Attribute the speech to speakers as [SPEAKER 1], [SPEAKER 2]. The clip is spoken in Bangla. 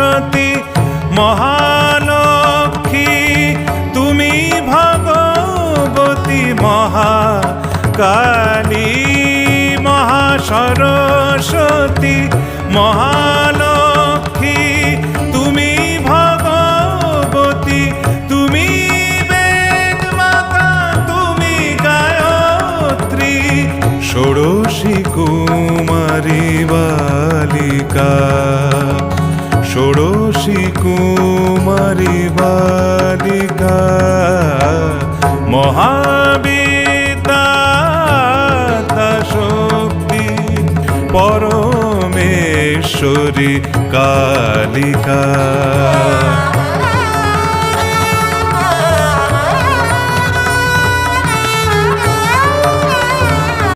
[SPEAKER 1] সরস্বতী মহালক্ষ্মী তুমি ভগবতী মহাকালী মহাসরস্বতী মহালক্ষ্মী তুমি ভগবতী তুমি বেদমাতা তুমি গায়ত্রী ষোড়শী কুমারী বালিকা ষোড়শী কুমারী বালিকা মহাবিদ্যা শক্তি পরমেশ্বরী কালিকা।